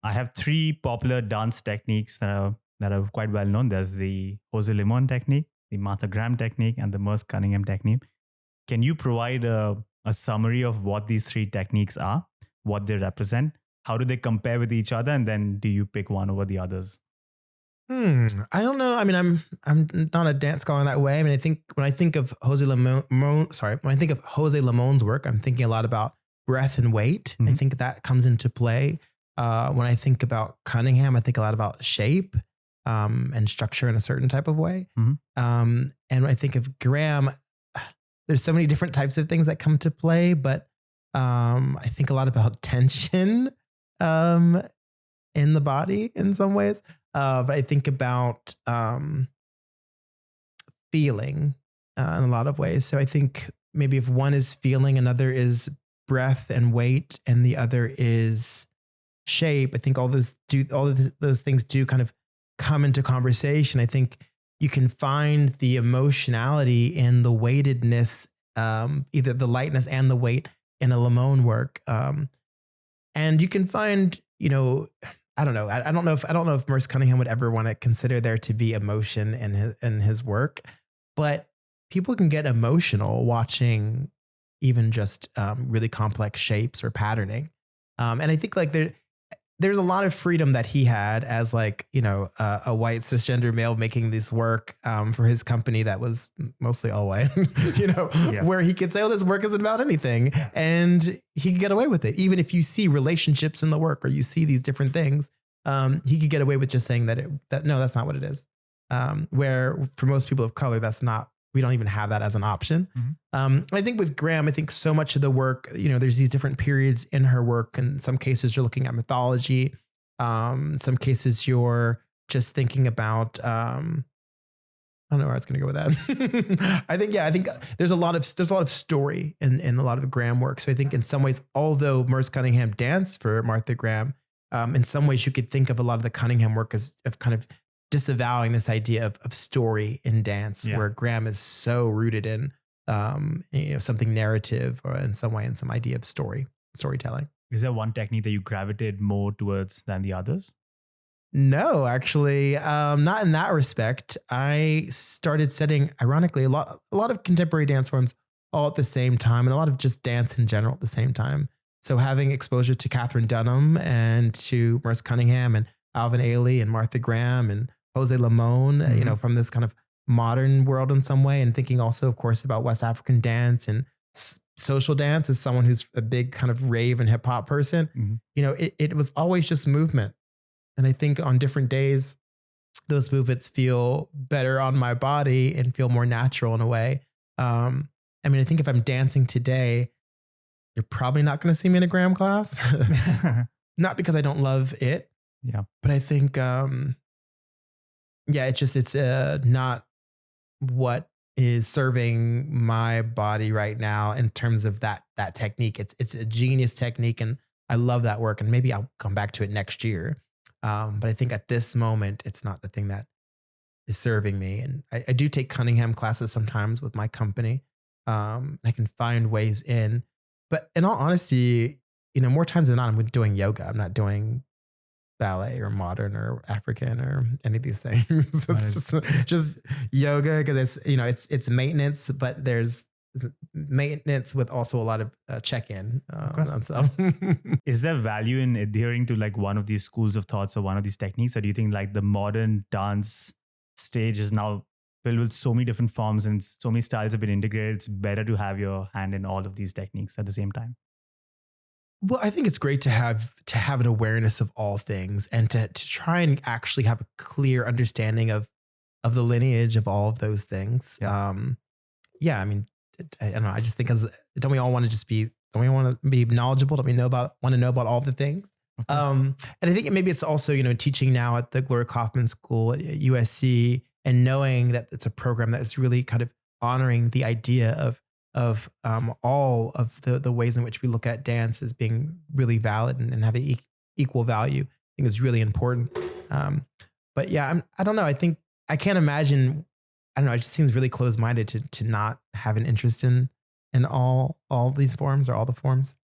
I have three popular dance techniques that are quite well known. There's the Jose Limon technique, the Martha Graham technique, and the Merce Cunningham technique. Can you provide a summary of what these three techniques are, what they represent, how do they compare with each other, and then do you pick one over the others? I don't know. I mean, I'm not a dance scholar in that way. I mean, I think when I think of Jose Limon's work, I'm thinking a lot about breath and weight. I think that comes into play. When I think about Cunningham, I think a lot about shape and structure in a certain type of way. And when I think of Graham, there's so many different types of things that come to play, but I think a lot about tension in the body in some ways. But I think about feeling in a lot of ways. So I think maybe if one is feeling, another is breath and weight, and the other is shape. I think all those things do kind of come into conversation. I think you can find the emotionality in the weightedness, either the lightness and the weight in a Limon work. And you can find, I don't know. I don't know if Merce Cunningham would ever want to consider there to be emotion in his work, but people can get emotional watching even just really complex shapes or patterning. And I think like there's a lot of freedom that he had as like, a white cisgender male making this work for his company that was mostly all white, where he could say, oh, this work isn't about anything. And he could get away with it. Even if you see relationships in the work or you see these different things, he could get away with just saying no, that's not what it is. Where for most people of color, we don't even have that as an option. I think with Graham, I think so much of the work, there's these different periods in her work. In some cases, you're looking at mythology. Some cases, you're just thinking about, I don't know where I was going to go with that. I think there's a lot of story in a lot of the Graham work. So I think in some ways, although Merce Cunningham danced for Martha Graham, in some ways you could think of a lot of the Cunningham work as of kind of disavowing this idea of story in dance, where Graham is so rooted in something narrative or in some way in some idea of storytelling. Is there one technique that you gravitate more towards than the others? No, actually, not in that respect. I started studying, ironically, a lot of contemporary dance forms all at the same time, and a lot of just dance in general at the same time. So having exposure to Catherine Dunham and to Merce Cunningham and Alvin Ailey and Martha Graham and Jose Limon, from this kind of modern world in some way, and thinking also, of course, about West African dance and social dance as someone who's a big kind of rave and hip hop person. It was always just movement. And I think on different days, those movements feel better on my body and feel more natural in a way. I think if I'm dancing today, you're probably not going to see me in a Graham class. Not because I don't love it. Yeah. But I think, it's not what is serving my body right now in terms of that technique. It's a genius technique, and I love that work. And maybe I'll come back to it next year. But I think at this moment, it's not the thing that is serving me. And I do take Cunningham classes sometimes with my company. I can find ways in. But in all honesty, more times than not, I'm doing yoga. I'm not doing ballet or modern or African or any of these things. It's just yoga because it's maintenance, but there's maintenance with also a lot of check-in. Is there value in adhering to like one of these schools of thoughts or one of these techniques? Or do you think like the modern dance stage is now filled with so many different forms and so many styles have been integrated? It's better to have your hand in all of these techniques at the same time. Well, I think it's great to have an awareness of all things and to try and actually have a clear understanding of the lineage of all of those things. Yeah. I don't know. I just think don't we want to be knowledgeable? Don't we want to know about all the things? And I think maybe it's also, teaching now at the Gloria Kaufman School at USC and knowing that it's a program that is really kind of honoring the idea of all of the ways in which we look at dance as being really valid and having equal value, I think is really important. But yeah, I don't know. I think I can't imagine. I don't know. It just seems really closed-minded to not have an interest in all these forms or all the forms.